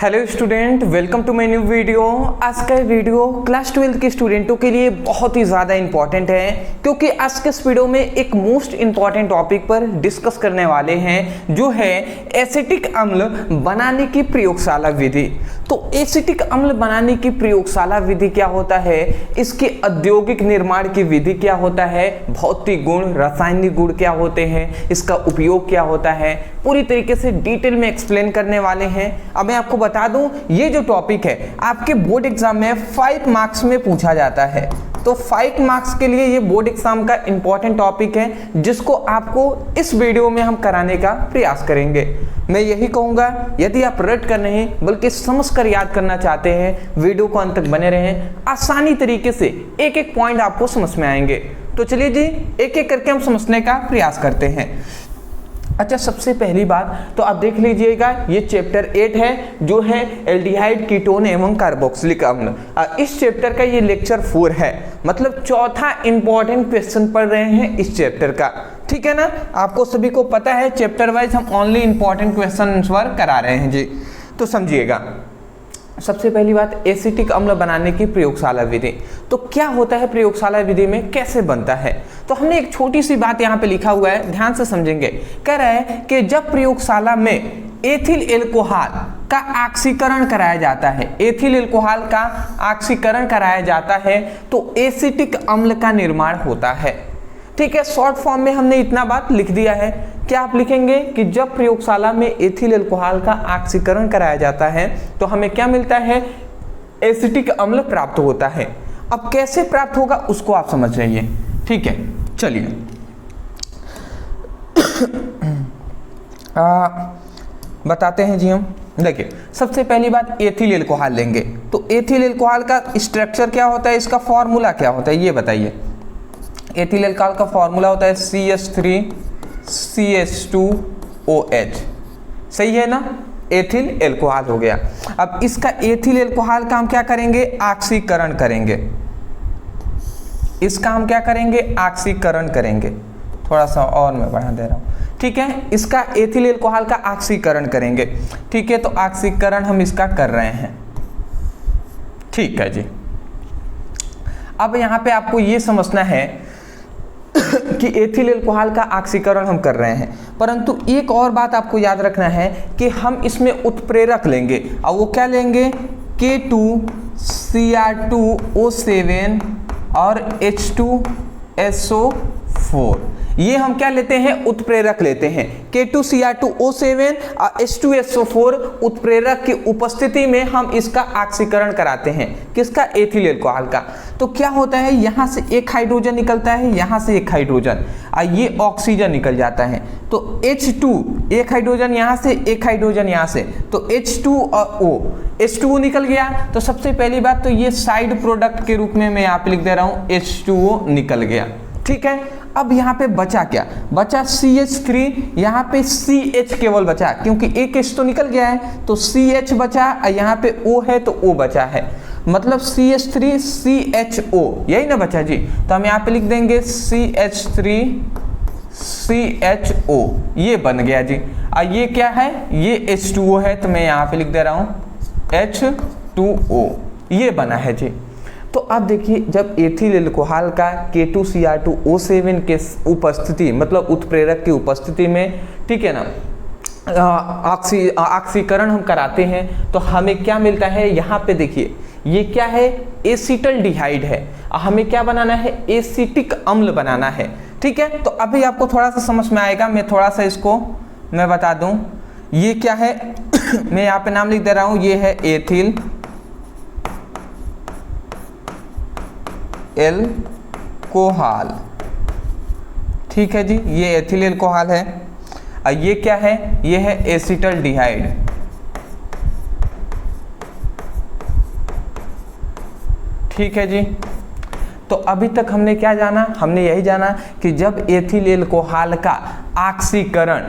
Hello student, welcome to my new video. आज का video class 12 के स्टूडेंटों के लिए बहुत ही ज़्यादा इंपॉर्टेंट है, क्योंकि आज के इस वीडियो में एक मोस्ट इंपॉर्टेंट टॉपिक पर डिस्कस करने वाले हैं, जो है एसिटिक अम्ल बनाने की प्रयोगशाला विधि। तो एसिटिक अम्ल बनाने की प्रयोगशाला विधि क्या होता है, इसके औद्योगिक निर्माण की विधि क्या होता है, भौतिक गुण, रासायनिक गुण क्या होते हैं, इसका उपयोग क्या होता है, पूरी तरीके से डिटेल में एक्सप्लेन करने वाले हैं। अब मैं आपको बता दूं, ये जो टॉपिक है आपके बोर्ड एग्जाम में 5 मार्क्स में पूछा जाता है। तो 5 मार्क्स के लिए ये बोर्ड एग्जाम का इंपॉर्टेंट टॉपिक है, जिसको आपको इस वीडियो में हम कराने का प्रयास करेंगे। मैं यही कहूंगा, यदि आप रट कर नहीं बल्कि समझकर याद करना चाहते हैं, वीडियो को अंत तक बने रहें। आसानी तरीके से एक एक पॉइंट आपको समझ में आएंगे। तो चलिए जी, एक एक करके हम समझने का प्रयास करते हैं। अच्छा, सबसे पहली बात तो आप देख लीजिएगा, ये चैप्टर 8 है, जो है एल्डिहाइड, कीटोन एवं कार्बोक्सिलिक अम्ल। इस चैप्टर का ये लेक्चर 4 है, मतलब चौथा इंपॉर्टेंट क्वेश्चन पढ़ रहे हैं इस चैप्टर का। ठीक है ना, आपको सभी को पता है चैप्टर वाइज हम ओनली इंपॉर्टेंट क्वेश्चन आंसर करा रहे हैं जी। तो समझिएगा, सबसे पहली बात, एसिटिक अम्ल बनाने की प्रयोगशाला विधि। तो क्या होता है प्रयोगशाला विधि में, कैसे बनता है? तो हमने एक छोटी सी बात यहाँ पे लिखा हुआ है, ध्यान से समझेंगे। कह रहा है कि जब प्रयोगशाला में एथिल एल्कोहल का ऑक्सीकरण कराया जाता है, एथिल एल्कोहल का ऑक्सीकरण कराया जाता है, तो एसिटिक अम्ल का निर्माण होता है। ठीक है, शॉर्ट फॉर्म में हमने इतना बात लिख दिया है। क्या आप लिखेंगे कि जब प्रयोगशाला में एथिल एल्कोहल का ऑक्सीकरण कराया जाता है तो हमें क्या मिलता है, एसिटिक अम्ल प्राप्त होता है। अब कैसे प्राप्त होगा उसको आप समझ जाइए। ठीक है, चलिए बताते हैं जी हम। देखिए, सबसे पहली बात, एथिल एल्कोहल लेंगे। तो एथिल एल्कोहल का स्ट्रक्चर क्या होता है, इसका फॉर्मूला क्या होता है, ये बताइए। एथिल एल्कोहल का फॉर्मूला होता है CH3CH2OH। सही है ना, एथिल एल्कोहल हो गया। अब इसका एथिल एल्कोहल का हम क्या करेंगे, ऑक्सीकरण करेंगे। इसका हम क्या करेंगे, ऑक्सीकरण करेंगे। थोड़ा सा और मैं बढ़ा दे रहा हूं। ठीक है, इसका एथिल एल्कोहल का ऑक्सीकरण करेंगे। ठीक है, तो ऑक्सीकरण हम इसका कर रहे हैं। ठीक है जी। अब यहां पे आपको ये समझना है कि एथिल एल्कोहल का ऑक्सीकरण हम कर रहे हैं, परंतु एक और बात आपको याद रखना है कि हम इसमें उत्प्रेरक लेंगे। और वो क्या लेंगे, K2Cr2O7 और H2SO4। ये हम क्या लेते हैं, उत्प्रेरक लेते हैं। K2Cr2O7 और H2SO4 उत्प्रेरक की उपस्थिति में हम इसका ऑक्सीकरण कराते हैं। किसका, एथिल एल्कोहल का। तो क्या होता है, यहाँ से एक हाइड्रोजन निकलता है, यहाँ से एक हाइड्रोजन, और ये ऑक्सीजन निकल जाता है। तो H2, एक हाइड्रोजन यहाँ से, एक हाइड्रोजन यहाँ से, तो H2 और O, H2O निकल गया। तो सबसे पहली बात तो ये साइड प्रोडक्ट के रूप में मैं यहाँ पे लिख दे रहा हूँ, H2O निकल गया। ठीक है, अब यहाँ पे बचा क्या, बचा CH3, यहाँ पे CH केवल बचा, क्योंकि एक H तो निकल गया है, तो CH बचा, और यहाँ पे O है तो O बचा है, मतलब CH3CHO, यही ना बचा जी। तो हम यहाँ पे लिख देंगे CH3CHO, ये बन गया जी। और ये क्या है, ये H2O है, तो मैं यहाँ पे लिख दे रहा हूँ H2O, ये बना है जी। तो अब देखिए, जब एथिल एल्कोहल का K2Cr2O7 के उपस्थिति, मतलब उत्प्रेरक की उपस्थिति में, ठीक है ना, ऑक्सीकरण हम कराते हैं, तो हमें क्या मिलता है, यहाँ पे देखिए, ये क्या है, एसिटल्डिहाइड है। हमें क्या बनाना है, एसिटिक अम्ल बनाना है। ठीक है, तो अभी आपको थोड़ा सा समझ में आएगा। मैं थोड़ा सा इसको मैं बता दूं, ये क्या है मैं यहाँ पे नाम लिख दे रहा हूँ, ये है एथिल एल्कोहल। ठीक है जी, ये एथिल एल्कोहल है। और ये क्या है, ये है एसिटल्डिहाइड। ठीक है जी। तो अभी तक हमने क्या जाना, हमने यही जाना कि जब एथिल एल्कोहल का ऑक्सीकरण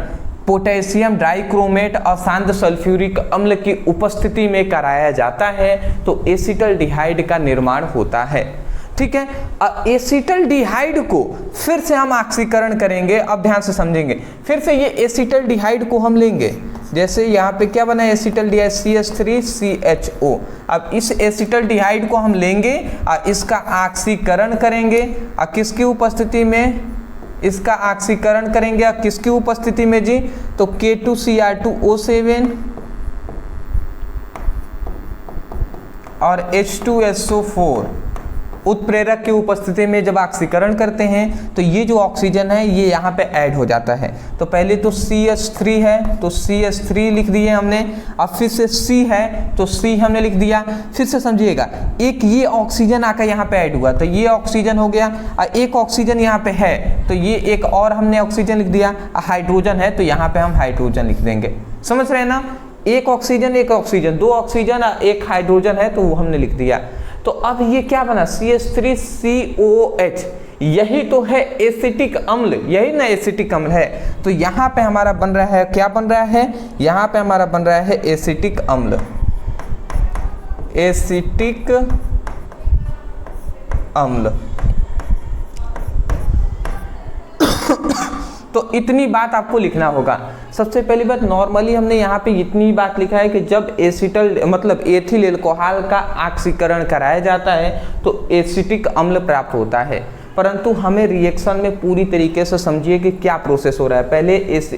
पोटेशियम डाइक्रोमेट और शांत सल्फ्यूरिक अम्ल की उपस्थिति में कराया जाता है, तो एसिटल्डिहाइड का निर्माण होता है। ठीक है। एसिटल्डिहाइड को फिर से हम ऑक्सीकरण करेंगे, अब ध्यान से समझेंगे। फिर से ये एसिटल्डिहाइड को हम लेंगे, जैसे यहाँ पे क्या बना है एसिटल्डिहाइड CH3CHO। अब इस एसिटल्डिहाइड को हम लेंगे और इसका ऑक्सीकरण करेंगे, और किसकी उपस्थिति में इसका ऑक्सीकरण करेंगे, और किसकी उपस्थिति में जी, तो K2Cr2O7 और H2SO4 उत्प्रेरक की उपस्थिति में जब ऑक्सीकरण करते हैं तो ये जो ऑक्सीजन है ये यहाँ पे ऐड हो जाता है। तो पहले तो CH3 है तो CH3 लिख दिए हमने, अब फिर से C है तो C हमने लिख दिया। फिर से समझिएगा, एक ये ऑक्सीजन आकर यहाँ पे ऐड हुआ तो ये ऑक्सीजन हो गया, और एक ऑक्सीजन यहाँ पे है तो ये एक और हमने ऑक्सीजन लिख दिया। हाइड्रोजन है तो यहाँ पे हम हाइड्रोजन लिख देंगे। समझ रहे हैं ना, एक ऑक्सीजन, दो ऑक्सीजन एक हाइड्रोजन है तो वो हमने लिख दिया। तो अब ये क्या बना CH3COOH, यही तो है एसिटिक अम्ल, यही ना एसिटिक अम्ल है। तो यहाँ पे हमारा बन रहा है, क्या बन रहा है, यहाँ पे हमारा बन रहा है एसिटिक अम्ल, एसिटिक अम्ल। तो इतनी बात आपको लिखना होगा। सबसे पहली बात, नॉर्मली हमने यहाँ पे इतनी बात लिखा है कि जब एथिल एल्कोहल का ऑक्सीकरण कराया जाता है तो एसिटिक अम्ल प्राप्त होता है, परंतु हमें रिएक्शन में पूरी तरीके से समझिए कि क्या प्रोसेस हो रहा है। पहले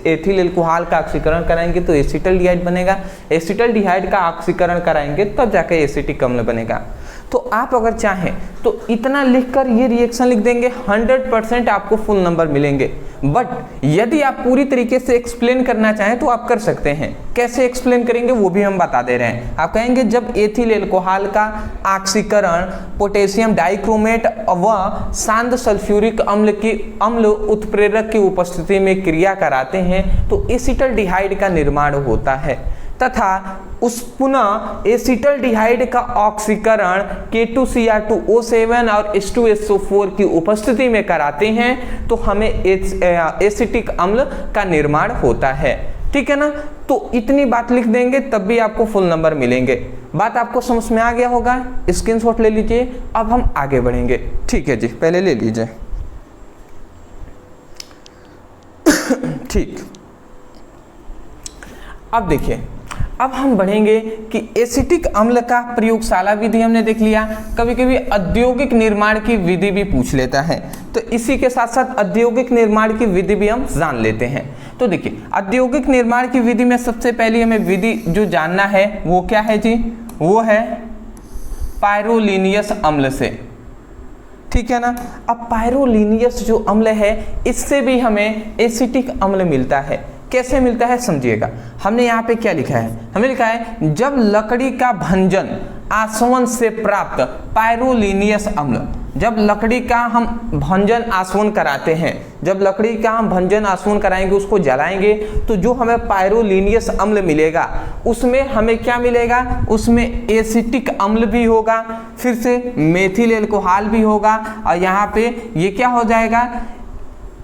एथिल एल्कोहल का ऑक्सीकरण कराएंगे तो एसिटल्डिहाइड बनेगा, एसिटल्डिहाइड का ऑक्सीकरण कराएंगे तब जाकर एसिटिक अम्ल बनेगा। तो आप अगर चाहें तो इतना लिखकर ये रिएक्शन लिख देंगे, 100% आपको फुल नंबर मिलेंगे। बट यदि आप पूरी तरीके से एक्सप्लेन करना चाहें तो आप कर सकते हैं। कैसे एक्सप्लेन करेंगे वो भी हम बता दे रहे हैं। आप कहेंगे जब एथिल एल्कोहल का ऑक्सीकरण पोटेशियम डाइक्रोमेट व सांद्र सल्फ्यूरिक अम्ल उत्प्रेरक की उपस्थिति में क्रिया कराते हैं तो एसिटल्डिहाइड का निर्माण होता है, तथा उस पुनः एसिटल्डिहाइड का ऑक्सीकरण K2Cr2O7 और H2SO4 की उपस्थिति में कराते हैं तो हमें एसिटिक अम्ल का निर्माण होता है। ठीक है ना, तो इतनी बात लिख देंगे तब भी आपको फुल नंबर मिलेंगे। बात आपको समझ में आ गया होगा, स्क्रीनशॉट ले लीजिए। अब हम आगे बढ़ेंगे। ठीक है जी, पहले ले लीजिए। ठीक, अब देखिए, अब हम बढ़ेंगे कि एसिटिक अम्ल का प्रयोगशाला विधि हमने देख लिया। कभी कभी औद्योगिक निर्माण की विधि भी पूछ लेता है, तो इसी के साथ साथ औद्योगिक निर्माण की विधि भी हम जान लेते हैं। तो देखिए, औद्योगिक निर्माण की विधि में सबसे पहले हमें विधि जो जानना है वो क्या है जी, वो है पायरोलिनियस अम्ल से। ठीक है ना, अब पायरोलिनियस जो अम्ल है इससे भी हमें एसिटिक अम्ल मिलता है। कैसे मिलता है समझिएगा। हमने यहाँ पे क्या लिखा है, हमने लिखा है जब लकड़ी का भंजन आसवन से प्राप्त पायरोलिनियस अम्ल, जब लकड़ी का हम भंजन आसवन कराते हैं, जब लकड़ी का हम भंजन आसवन कराएंगे, उसको जलाएंगे, तो जो हमें पायरोलिनियस अम्ल मिलेगा उसमें हमें क्या मिलेगा, उसमें एसिटिक अम्ल भी होगा, फिर से मेथिल एल्कोहल भी होगा, और यहाँ पे ये क्या हो जाएगा,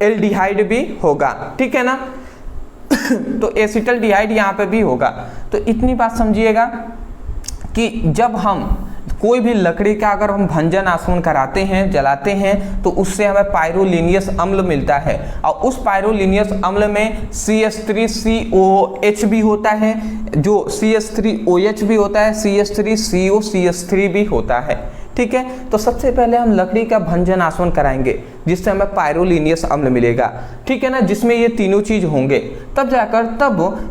एल्डिहाइड भी होगा। ठीक है ना, तो एसिटल्डिहाइड यहाँ पे भी होगा। तो इतनी बात समझिएगा कि जब हम कोई भी लकड़ी का अगर हम भंजन आसवन कराते हैं, जलाते हैं, तो उससे हमें पायरोलिनियस अम्ल मिलता है, और उस पायरोलिनियस अम्ल में CH3COH भी होता है, जो CH3OH भी होता है, CH3CO CH3 भी होता है। ठीक है, तो सबसे पहले हम लकड़ी का भंजन आसवन कराएंगे जिससे हमें पायरोलिनियस अम्ल मिलेगा। ठीक है ना, जिसमें ये तीनों चीज होंगे, तब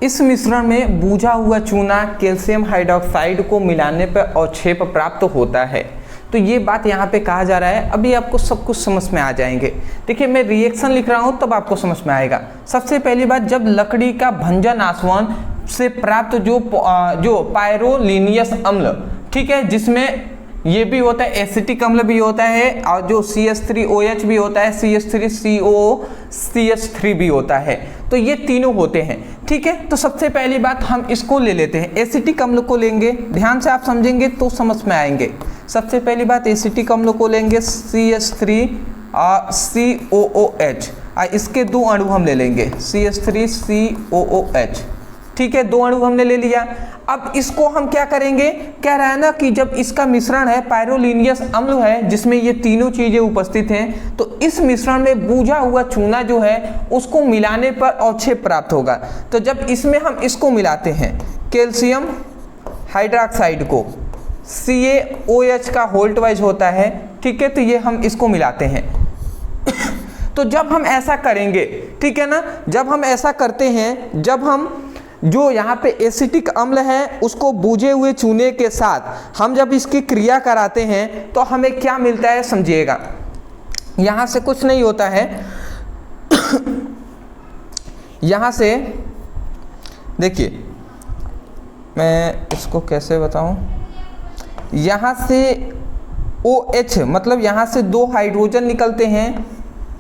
इस मिश्रण में बूझा हुआ चूना कैल्शियम हाइड्रोक्साइड को मिलाने पर अवक्षेप प्राप्त होता है। तो ये बात यहाँ पे कहा जा रहा है। अभी आपको सब कुछ समझ में आ जाएंगे। देखिए, मैं रिएक्शन लिख रहा हूँ तब आपको समझ में आएगा। सबसे पहली बात, जब लकड़ी का भंजन आसवन से प्राप्त जो पायरोलिनियस अम्ल, ठीक है, जिसमें ये भी होता है, एसिटिक अम्ल भी होता है, और जो CH3OH भी होता है, CH3CO CH3 भी होता है, तो ये तीनों होते हैं। ठीक है, तो सबसे पहली बात हम इसको ले लेते हैं, एसिटिक अम्ल को लेंगे। ध्यान से आप समझेंगे तो समझ में आएंगे। सबसे पहली बात, एसिटिक अम्ल को लेंगे CH3COOH, और इसके दो अणु हम ले लेंगे CH3COOH। ठीक है, 2 अणु हमने ले लिया। अब इसको हम क्या करेंगे, कह रहा है ना कि जब इसका मिश्रण है पायरोलिनियस अम्ल है जिसमें ये तीनों चीजें उपस्थित हैं, तो इस मिश्रण में बूझा हुआ चूना जो है उसको मिलाने पर अवक्षेप प्राप्त होगा। तो जब इसमें हम इसको मिलाते हैं कैल्शियम हाइड्रोक्साइड को, CaOH का होल्ट वाइज होता है, ठीक है, तो ये हम इसको मिलाते हैं। तो जब हम ऐसा करेंगे, ठीक है ना, जब हम ऐसा करते हैं, जब हम जो यहाँ पे एसिटिक अम्ल है उसको बूझे हुए चूने के साथ हम जब इसकी क्रिया कराते हैं तो हमें क्या मिलता है समझिएगा। यहाँ से कुछ नहीं होता है यहाँ से देखिए, मैं इसको कैसे बताऊं, यहाँ से OH मतलब यहाँ से 2 हाइड्रोजन निकलते हैं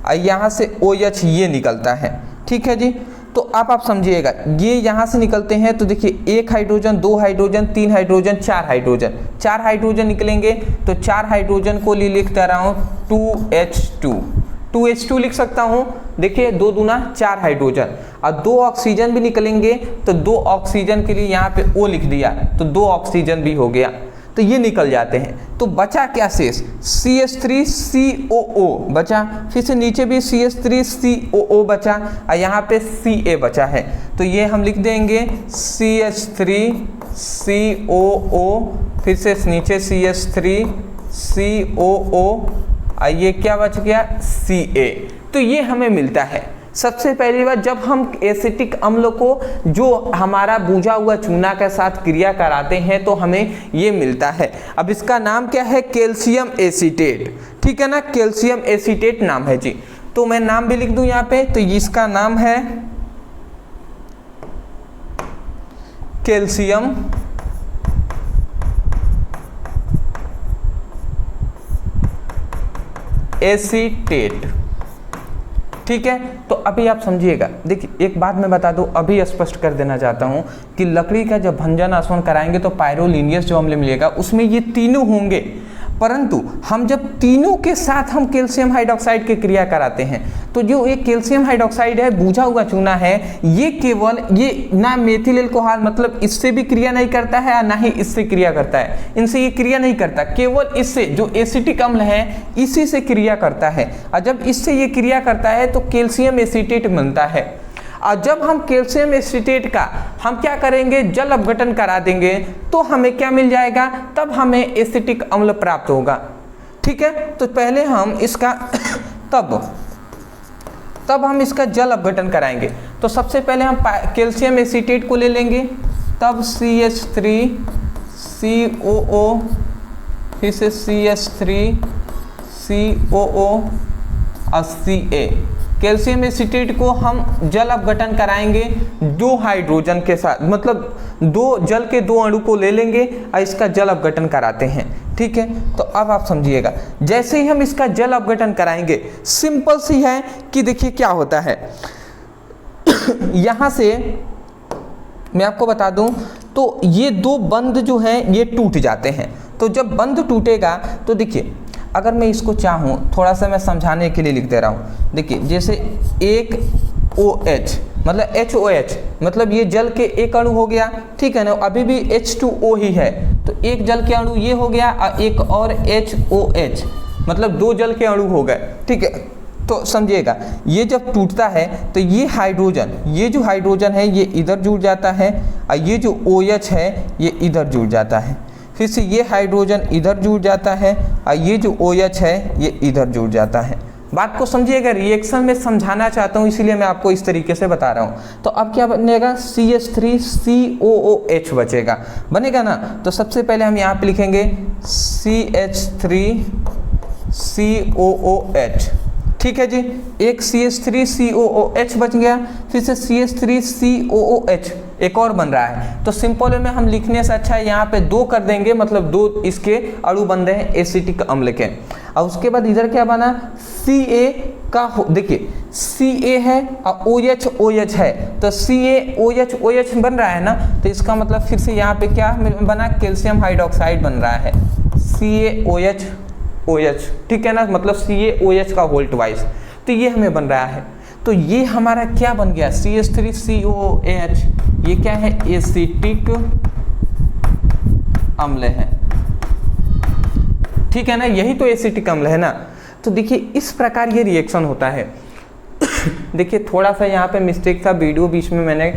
और यहाँ से OH ये निकलता है, ठीक है जी। तो आप समझिएगा, ये यहाँ से निकलते हैं तो देखिए 1 hydrogen, 2 hydrogen, 3 hydrogen, 4 hydrogen, 4 hydrogen निकलेंगे। तो 4 हाइड्रोजन को लिख दे रहा हूँ 2H2 लिख सकता हूँ। देखिए 2 दूना 4 हाइड्रोजन और 2 ऑक्सीजन भी निकलेंगे, तो 2 ऑक्सीजन के लिए यहाँ पे O लिख दिया, तो 2 ऑक्सीजन भी हो गया, तो ये निकल जाते हैं। तो बचा क्या शेष, CH3COO बचा, फिर से नीचे भी CH3COO बचा और यहाँ पे Ca बचा है, तो ये हम लिख देंगे CH3COO, फिर से नीचे CH3COO और ये क्या बच गया Ca। तो ये हमें मिलता है। सबसे पहली बात, जब हम एसिटिक अम्ल को जो हमारा बूझा हुआ चूना के साथ क्रिया कराते हैं तो हमें ये मिलता है। अब इसका नाम क्या है, कैल्शियम एसीटेट, ठीक है ना, कैल्शियम एसीटेट नाम है जी। तो मैं नाम भी लिख दूं यहाँ पे, तो इसका नाम है कैल्शियम एसीटेट, ठीक है। तो अभी आप समझिएगा, देखिए एक बात मैं बता दूं, अभी स्पष्ट कर देना चाहता हूं कि लकड़ी का जब भंजन आसवन कराएंगे तो पायरोलिनियस जो अम्ल मिलेगा उसमें ये तीनों होंगे, परंतु हम जब तीनों के साथ हम कैल्शियम हाइड्रोक्साइड की क्रिया कराते हैं तो जो एक कैल्शियम हाइड्रोक्साइड है, बूझा हुआ चूना है, ये केवल ये ना मेथिल अल्कोहल मतलब इससे भी क्रिया नहीं करता है ना ही इससे क्रिया करता है, इनसे ये क्रिया नहीं करता, केवल इससे जो एसिटिक अम्ल है इसी से क्रिया करता है। और जब इससे ये क्रिया करता है तो कैल्शियम एसीटेट बनता है। और जब हम कैल्शियम एसीटेट का हम क्या करेंगे, जल अपघटन करा देंगे तो हमें क्या मिल जाएगा, तब हमें एसिटिक अम्ल प्राप्त होगा, ठीक है। तो पहले हम इसका तब हम इसका जल अपघटन कराएंगे। तो सबसे पहले हम कैल्शियम एसीटेट को ले लेंगे, तब CH3COO, फिर से CH3COO और Ca। कैल्शियम एसीटेट को हम जल अपघटन कराएंगे 2 हाइड्रोजन के साथ, मतलब 2 जल के 2 अणु को ले लेंगे और इसका जल अपघटन कराते हैं, ठीक है। तो अब आप समझिएगा, जैसे ही हम इसका जल अपघटन कराएंगे, सिंपल सी है कि देखिए क्या होता है यहां से मैं आपको बता दूं तो ये 2 बंध जो हैं ये टूट जाते हैं। तो जब बंध टूटेगा तो देखिए, अगर मैं इसको चाहूँ थोड़ा सा मैं समझाने के लिए लिख दे रहा हूँ। देखिए जैसे एक OH मतलब HOH मतलब ये जल के एक अणु हो गया, ठीक है ना, अभी भी H2O ही है, तो एक जल के अणु ये हो गया और एक और HOH मतलब 2 जल के अणु हो गए, ठीक है। तो समझिएगा, ये जब टूटता है तो ये जो हाइड्रोजन है ये इधर जुड़ जाता है और ये जो OH है ये इधर जुड़ जाता है, फिर से ये हाइड्रोजन इधर जुड़ जाता है और ये जो OH है ये इधर जुड़ जाता है। बात को समझिएगा, रिएक्शन में समझाना चाहता हूँ इसलिए मैं आपको इस तरीके से बता रहा हूँ। तो अब क्या बनेगा, CH3COOH बनेगा ना। तो सबसे पहले हम यहाँ पे लिखेंगे CH3COOH, ठीक है जी। एक CH3COOH बच गया, फिर से CH3COOH एक और बन रहा है। तो सिंपल में हम लिखने से अच्छा है यहाँ पे 2 कर देंगे, मतलब 2 इसके अणु बन रहे हैं एसिटिक अम्ल के। और उसके बाद इधर क्या बना, Ca का देखिए Ca है और OH है, तो CaOH बन रहा है ना, तो इसका मतलब फिर से यहाँ पे क्या बना, कैल्शियम हाइड्रोक्साइड बन रहा है, CaOH, ठीक है ना, मतलब CaOH का वोल्ट वाइज। तो ये हमें बन रहा है, तो ये हमारा क्या बन गया, CH3COOH, ये क्या है, एसिटिक अम्ल है, ठीक है ना, यही तो एसिटिक अम्ल है ना। तो देखिए इस प्रकार ये रिएक्शन होता है। देखिए थोड़ा सा यहाँ पे मिस्टेक था, वीडियो बीच में मैंने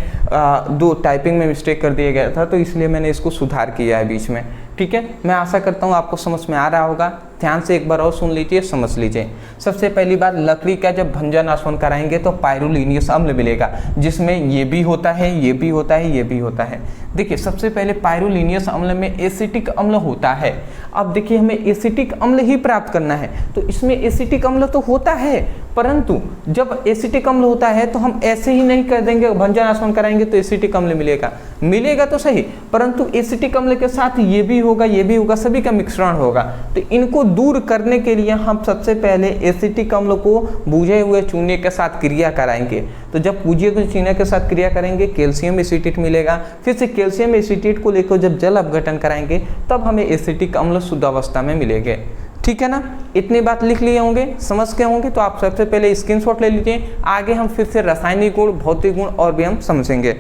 दो टाइपिंग में मिस्टेक कर दिया गया था, तो इसलिए मैंने इसको सुधार किया है बीच में, ठीक है। मैं आशा करता हूँ आपको समझ में आ रहा होगा। ध्यान से एक बार और सुन लीजिए, समझ लीजिए। सबसे पहली बात, लकड़ी का जब भंजन आसवन कराएंगे तो पाइरोलिनियस अम्ल मिलेगा, जिसमें ये भी होता है, ये भी होता है, ये भी होता है। देखिए सबसे पहले पाइरोलिनियस अम्ल में एसिटिक अम्ल होता है। अब देखिए हमें एसिटिक अम्ल ही प्राप्त करना है, तो इसमें एसिटिक अम्ल तो होता है, परंतु जब एसिटिक अम्ल होता है तो हम ऐसे ही नहीं कर देंगे, भंजन आसवन कराएंगे तो एसिटिक अम्ल मिलेगा, मिलेगा तो सही, परंतु एसिटिक अम्ल के साथ ये भी होगा, ये भी होगा, सभी का मिश्रण होगा। तो इनको दूर करने के लिए हम सबसे पहले एसिटिक अम्ल को बुझे हुए चूने के साथ क्रिया कराएंगे। तो जब बुझे हुए चूने के साथ क्रिया करेंगे कैल्शियम एसीटेट मिलेगा, फिर से कैल्शियम एसीटेट को लेकर जब जल अपघटन कराएंगे तब हमें एसिटिक अम्ल शुद्ध अवस्था में मिलेंगे, ठीक है ना। इतनी बात लिख लिए होंगे, समझ के होंगे, तो आप सबसे पहले स्क्रीनशॉट ले लीजिए। आगे हम फिर से रासायनिक गुण, भौतिक गुण और भी हम समझेंगे।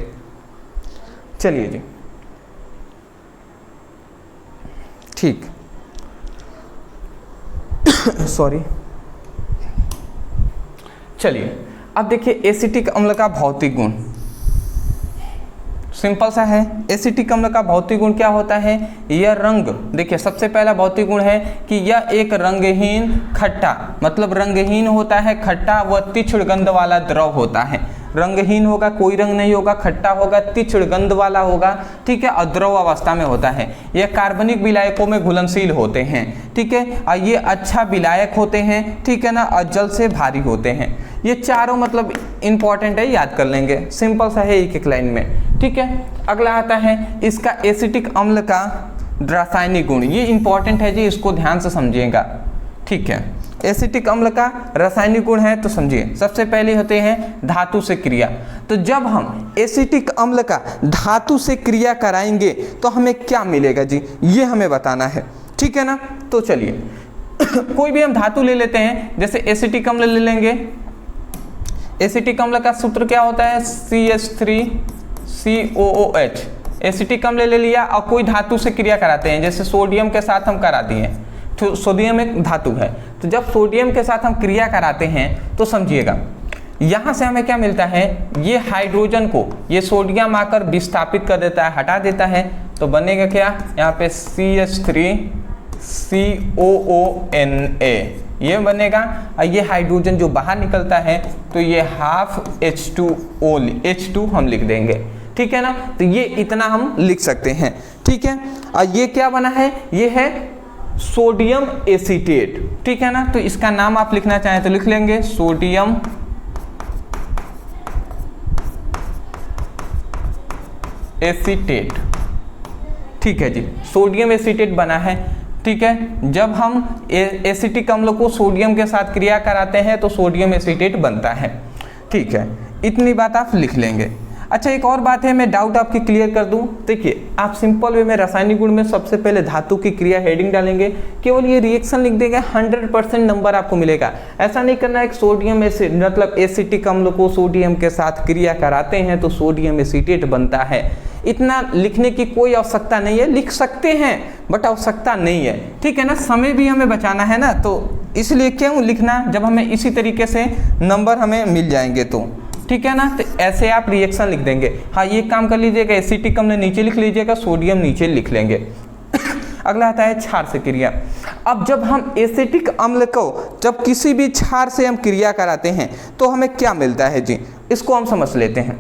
चलिए जी, ठीक, सॉरी, चलिए अब देखिए एसिटिक अम्ल का भौतिक गुण सिंपल सा है। एसिटिक अम्ल का भौतिक गुण क्या होता है, यह रंग, देखिए सबसे पहला भौतिक गुण है कि यह एक रंगहीन खट्टा, मतलब रंगहीन होता है, खट्टा व तीक्ष्ण गंध वाला द्रव होता है। रंगहीन होगा, कोई रंग नहीं होगा, खट्टा होगा, तीक्ष्ण गंध वाला होगा, ठीक है, अद्रव अवस्था में होता है। यह कार्बनिक विलायकों में घुलनशील होते हैं, ठीक है, और ये अच्छा विलायक होते हैं, ठीक है ना, और जल से भारी होते हैं। ये चारों मतलब इंपॉर्टेंट है, याद कर लेंगे, सिंपल सा है एक एक लाइन में, ठीक है। अगला आता है इसका एसिटिक अम्ल का रासायनिक गुण, ये इंपॉर्टेंट है जी, इसको ध्यान से समझिएगा, ठीक है। एसिटिक अम्ल का रासायनिक गुण है तो समझिए, सबसे पहले होते हैं धातु से क्रिया। तो जब हम एसिटिक अम्ल का धातु से क्रिया कराएंगे तो हमें क्या मिलेगा जी, ये हमें बताना है, ठीक है ना। तो चलिए कोई भी हम धातु ले लेते हैं, जैसे एसिटिक अम्ल ले लेंगे। एसिटिक अम्ल का सूत्र क्या होता है, CH3COOH। एसिटिक अम्ल ले लिया और कोई धातु से क्रिया कराते हैं, जैसे सोडियम के साथ हम करा दिए, तो सोडियम एक धातु है, तो जब सोडियम के साथ हम क्रिया कराते हैं तो समझिएगा यहाँ से हमें क्या मिलता है, ये हाइड्रोजन को ये सोडियम आकर विस्थापित कर देता है, हटा देता है, तो बनेगा क्या, यहाँ पे CH3COONA ये बनेगा, और ये हाइड्रोजन जो बाहर निकलता है तो ये हाफ H2 हम लिख देंगे, ठीक है ना। तो ये इतना हम लिख सकते हैं, ठीक है। और ये क्या बना है, ये है सोडियम एसीटेट, ठीक है ना। तो इसका नाम आप लिखना चाहें तो लिख लेंगे, सोडियम एसीटेट, ठीक है जी, सोडियम एसीटेट बना है, ठीक है। जब हम एसिटिक अम्ल को सोडियम के साथ क्रिया कराते हैं तो सोडियम एसीटेट बनता है, ठीक है। इतनी बात आप लिख लेंगे। अच्छा एक और बात है, मैं डाउट आपकी क्लियर कर दूं। देखिए आप सिंपल वे में रासायनिक गुण में सबसे पहले धातु की क्रिया हेडिंग डालेंगे, केवल ये रिएक्शन लिख देंगे, 100% नंबर आपको मिलेगा। ऐसा नहीं करना है कि सोडियम एसिड मतलब एसिटिक अम्ल को सोडियम के साथ क्रिया कराते हैं तो सोडियम एसीटेट बनता है, इतना लिखने की कोई आवश्यकता नहीं है। लिख सकते हैं बट आवश्यकता नहीं है, ठीक है ना। समय भी हमें बचाना है ना, तो इसलिए क्यों लिखना जब हमें इसी तरीके से नंबर हमें मिल जाएंगे तो, ठीक है ना। तो ऐसे आप रिएक्शन लिख देंगे। हाँ ये काम कर लीजिएगा, एसिटिक अम्ल नीचे लिख लीजिएगा, सोडियम नीचे लिख लेंगे। अगला आता है क्षार से क्रिया। अब जब हम एसिटिक अम्ल को जब किसी भी क्षार से हम क्रिया कराते हैं तो हमें क्या मिलता है जी, इसको हम समझ लेते हैं।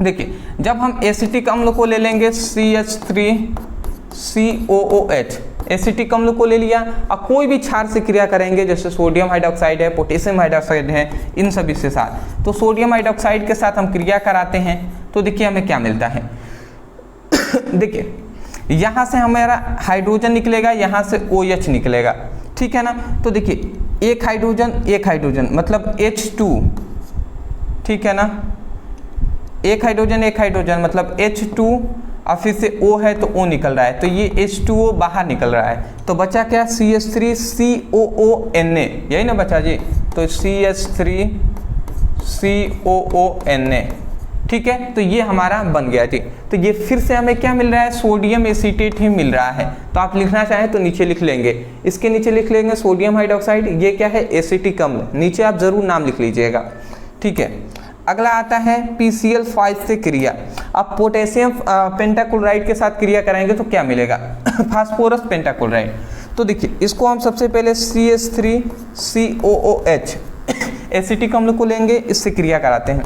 देखिए जब हम एसिटिक अम्ल को ले लेंगे CH3COOH, एसिटिक अम्ल को ले लिया और कोई भी क्षार से क्रिया करेंगे, जैसे सोडियम हाइड्रोक्साइड है, पोटेशियम हाइड्रोक्साइड है, इन सभी से साथ, तो सोडियम हाइड्रोक्साइड के साथ हम क्रिया कराते हैं तो देखिए हमें क्या मिलता है। देखिए यहाँ से हमारा हाइड्रोजन निकलेगा, यहाँ से OH निकलेगा, ठीक है ना। तो देखिए एक हाइड्रोजन मतलब H2, ठीक है ना, एक हाइड्रोजन मतलब H2 और फिर से O है तो O निकल रहा है, तो ये H2O बाहर निकल रहा है, तो बचा क्या, CH3COONA, यही ना बचा जी, तो CH3COONA, ठीक है, तो ये हमारा बन गया जी। तो ये फिर से हमें क्या मिल रहा है, सोडियम एसीटेट ही मिल रहा है। तो आप लिखना चाहें तो नीचे लिख लेंगे, इसके नीचे लिख लेंगे सोडियम हाइड्रोक्साइड, ये क्या है, एसिटिक अम्ल, नीचे आप जरूर नाम लिख लीजिएगा, ठीक है। अगला आता है PCl5 से क्रिया। अब पोटेशियम पेंटाक्लोराइड के साथ क्रिया कराएंगे तो क्या मिलेगा, फास्फोरस पेंटाक्लोराइड। तो देखिए इसको हम सबसे पहले CH3COOH एसिटिक अम्ल को लेंगे, इससे क्रिया कराते हैं।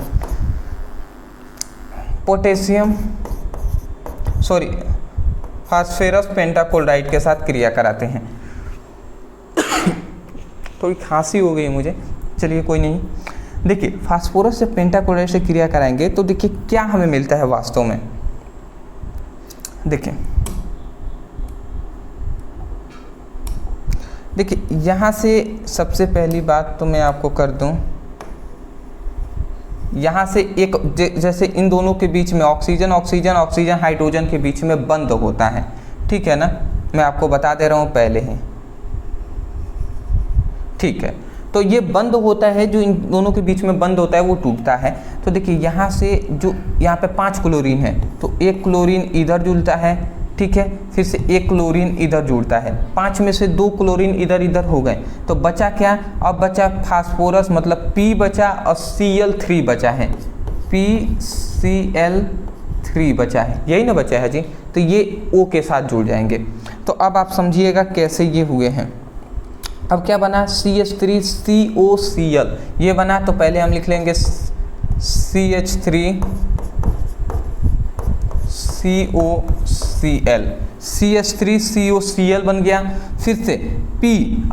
फास्फोरस पेंटाक्लोराइड के साथ क्रिया कराते हैं। थोड़ी खांसी हो गई मुझे, चलिए कोई नहीं। देखिए फास्फोरस से पेंटाक्लोराइड से क्रिया कराएंगे तो देखिए क्या हमें मिलता है वास्तव में। देखिए यहाँ से सबसे पहली बात तो मैं आपको कर दूं, यहाँ से एक जैसे इन दोनों के बीच में ऑक्सीजन ऑक्सीजन ऑक्सीजन हाइड्रोजन के बीच में बंद होता है, ठीक है ना, मैं आपको बता दे रहा हूँ पहले ही, ठीक है। तो ये बंद होता है, जो इन दोनों के बीच में बंद होता है वो टूटता है। तो देखिए यहाँ से जो यहाँ पे 5 क्लोरीन है तो एक क्लोरीन इधर जुड़ता है, ठीक है, फिर से एक क्लोरीन इधर जुड़ता है, 5 में से 2 क्लोरीन इधर इधर हो गए, तो बचा क्या, अब बचा फास्फोरस, मतलब P बचा और Cl3 बचा है, PCl3 बचा है, यही ना बचा है जी। तो ये O के साथ जुड़ जाएंगे। तो अब आप समझिएगा कैसे ये हुए हैं। अब क्या बना, CH3COCl ये बना, तो पहले हम लिख लेंगे CH3COCl बन गया। फिर से P,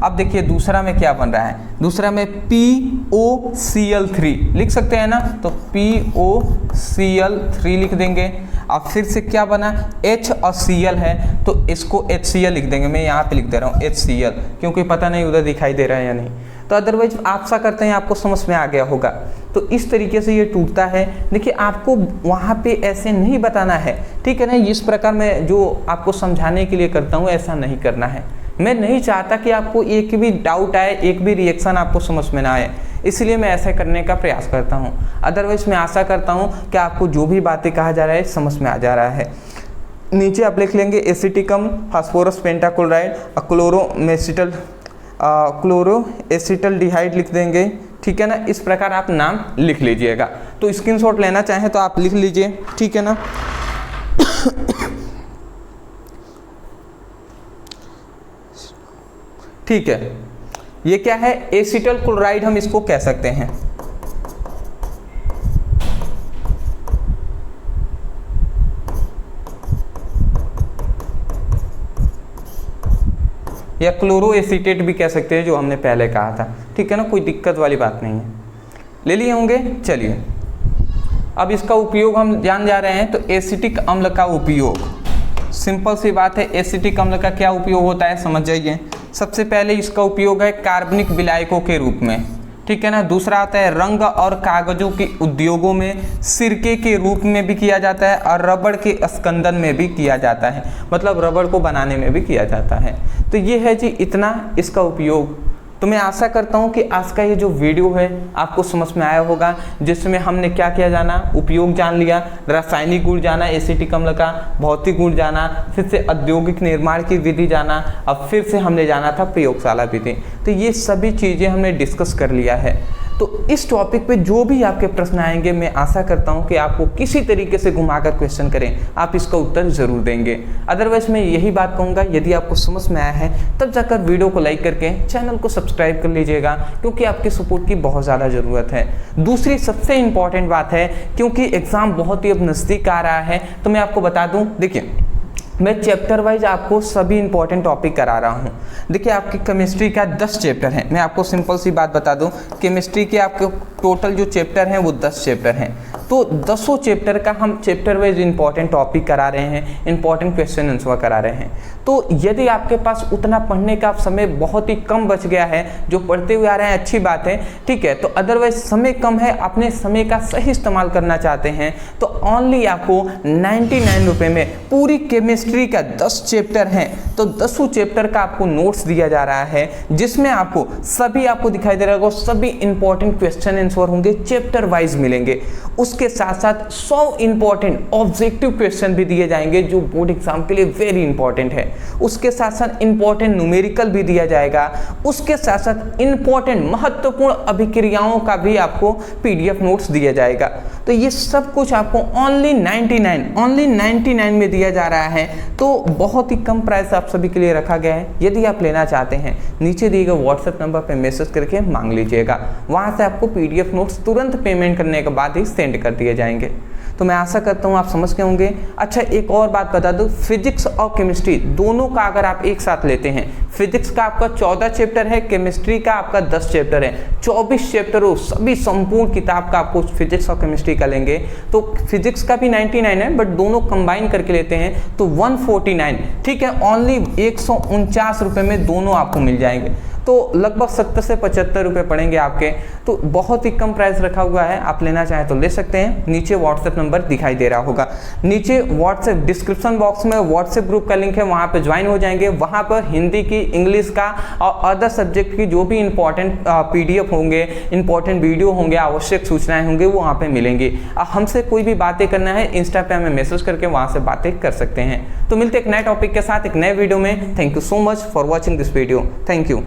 अब देखिए दूसरा में क्या बन रहा है, दूसरा में POCl3 लिख सकते हैं ना, तो POCl3 लिख देंगे। अब फिर से क्या बना, H और Cl है तो इसको HCl लिख देंगे, मैं यहाँ पे लिख दे रहा हूँ HCl, क्योंकि पता नहीं उधर दिखाई दे रहा है या नहीं। तो अदरवाइज आप सा करते हैं, आपको समझ में आ गया होगा। तो इस तरीके से ये टूटता है। देखिए आपको वहाँ पे ऐसे नहीं बताना है, ठीक है ना, इस प्रकार मैं जो आपको समझाने के लिए करता हूँ ऐसा नहीं करना है। मैं नहीं चाहता कि आपको एक भी डाउट आए, एक भी रिएक्शन आपको समझ में ना आए, इसलिए मैं ऐसा करने का प्रयास करता हूँ। अदरवाइज मैं आशा करता हूँ कि आपको जो भी बातें कहा जा रहा है समझ में आ जा रहा है। नीचे आप लिख लेंगे एसिटिक अम्ल, फास्फोरस पेंटाक्लोराइड और क्लोरो एसिटल्डिहाइड लिख देंगे, ठीक है ना। इस प्रकार आप नाम लिख लीजिएगा। तो स्क्रीनशॉट लेना चाहें तो आप लिख लीजिए, ठीक है ना। ठीक है, ये क्या है, एसिटल क्लोराइड हम इसको कह सकते हैं। या क्लोरो एसीटेट भी कह सकते हैं, जो हमने पहले कहा था, ठीक है ना, कोई दिक्कत वाली बात नहीं है। ले लिए होंगे। चलिए अब इसका उपयोग हम जान जा रहे हैं। तो एसिटिक अम्ल का उपयोग, सिंपल सी बात है, एसिटिक अम्ल का क्या उपयोग होता है समझ जाइए। सबसे पहले इसका उपयोग है कार्बनिक विलायकों के रूप में, ठीक है ना। दूसरा आता है रंग और कागजों के उद्योगों में सिरके के रूप में भी किया जाता है, और रबड़ के स्कंदन में भी किया जाता है, मतलब रबड़ को बनाने में भी किया जाता है। तो ये है जी इतना इसका उपयोग। तो मैं आशा करता हूँ कि आज का ये जो वीडियो है आपको समझ में आया होगा, जिसमें हमने क्या क्या जाना, उपयोग जान लिया, रासायनिक गुण जाना एसिटिक अम्ल का, भौतिक गुण जाना, फिर से औद्योगिक निर्माण की विधि जाना, अब फिर से हमने जाना था प्रयोगशाला विधि। तो ये सभी चीज़ें हमने डिस्कस कर लिया है। तो इस टॉपिक पे जो भी आपके प्रश्न आएंगे, मैं आशा करता हूं कि आपको किसी तरीके से घुमाकर क्वेश्चन करें, आप इसका उत्तर जरूर देंगे। अदरवाइज मैं यही बात कहूंगा, यदि आपको समझ में आया है तब जाकर वीडियो को लाइक करके चैनल को सब्सक्राइब कर लीजिएगा, क्योंकि आपके सपोर्ट की बहुत ज़्यादा ज़रूरत है। दूसरी सबसे इंपॉर्टेंट बात है, क्योंकि एग्ज़ाम बहुत ही अब नज़दीक आ रहा है, तो मैं आपको बता दूँ, देखिए मैं चैप्टर वाइज आपको सभी इंपॉर्टेंट टॉपिक करा रहा हूँ। देखिए आपकी केमिस्ट्री का 10 चैप्टर हैं। मैं आपको सिंपल सी बात बता दूँ, केमिस्ट्री के आपके टोटल जो चैप्टर हैं वो 10 चैप्टर हैं। तो 10 चैप्टर का हम चैप्टर वाइज इंपॉर्टेंट टॉपिक करा रहे हैं, इंपॉर्टेंट क्वेश्चन आंसर करा रहे हैं। तो यदि आपके पास उतना पढ़ने का समय बहुत ही कम बच गया है, जो पढ़ते हुए आ रहे हैं अच्छी बात है, ठीक है, तो अदरवाइज समय कम है, अपने समय का सही इस्तेमाल करना चाहते हैं, तो ओनली आपको 99 रुपये में पूरी केमिस्ट्री का 10 चैप्टर हैं। तो 10 चैप्टर का आपको नोट्स दिया जा रहा है, जिसमें आपको सभी आपको दिखाई दे रहा होगा, सभी इंपॉर्टेंट क्वेश्चन आंसर होंगे, चैप्टर वाइज मिलेंगे। उसके उसके साथ साथ 100 इंपॉर्टेंट ऑब्जेक्टिव क्वेश्चन भी दिए जाएंगे जो बोर्ड एग्जाम के लिए वेरी इंपॉर्टेंट है। उसके साथ साथ इंपॉर्टेंट न्यूमेरिकल भी दिया जाएगा। उसके साथ साथ इंपॉर्टेंट महत्वपूर्ण अभिक्रियाओं का भी आपको पीडीएफ नोट्स दिया जाएगा। तो ये सब कुछ आपको ओनली 99 में दिया जा रहा है। तो बहुत ही कम प्राइस आप सभी के लिए रखा गया है। यदि आप लेना चाहते हैं नीचे दिए गए व्हाट्सएप नंबर पर मैसेज करके मांग लीजिएगा, वहां से आपको पीडीएफ नोट्स तुरंत पेमेंट करने के बाद ही सेंड कर दिए जाएंगे। तो मैं आशा करता हूँ आप समझ गए होंगे। अच्छा, एक और बात बता दूं, फिजिक्स और केमिस्ट्री दोनों का अगर आप एक साथ लेते हैं, फिजिक्स का आपका 14 चैप्टर है, केमिस्ट्री का आपका 10 चैप्टर है, 24 चैप्टरों सभी संपूर्ण किताब का आपको फिजिक्स और केमिस्ट्री का लेंगे तो फिजिक्स का भी 99 है, बट दोनों कंबाइन करके लेते हैं तो 149, ठीक है, ओनली 149 रुपये में दोनों आपको मिल जाएंगे। तो लगभग 70 से 75 रुपये पड़ेंगे आपके। तो बहुत ही कम प्राइस रखा हुआ है, आप लेना चाहें तो ले सकते हैं। नीचे व्हाट्सएप नंबर दिखाई दे रहा होगा, नीचे व्हाट्सएप डिस्क्रिप्शन बॉक्स में व्हाट्सएप ग्रुप का लिंक है, वहाँ पे ज्वाइन हो जाएंगे। वहाँ पर हिंदी की, इंग्लिश का और अदर सब्जेक्ट की जो भी इंपॉर्टेंट पीडीएफ होंगे, इंपॉर्टेंट वीडियो होंगे, आवश्यक सूचनाएं होंगे, वो वहाँ पर मिलेंगी। हमसे कोई भी बातें करना है इंस्टा पे हमें मैसेज करके वहाँ से बातें कर सकते हैं। तो मिलते एक नए टॉपिक के साथ एक नए वीडियो में। Thank you so much for watching this video. Thank you.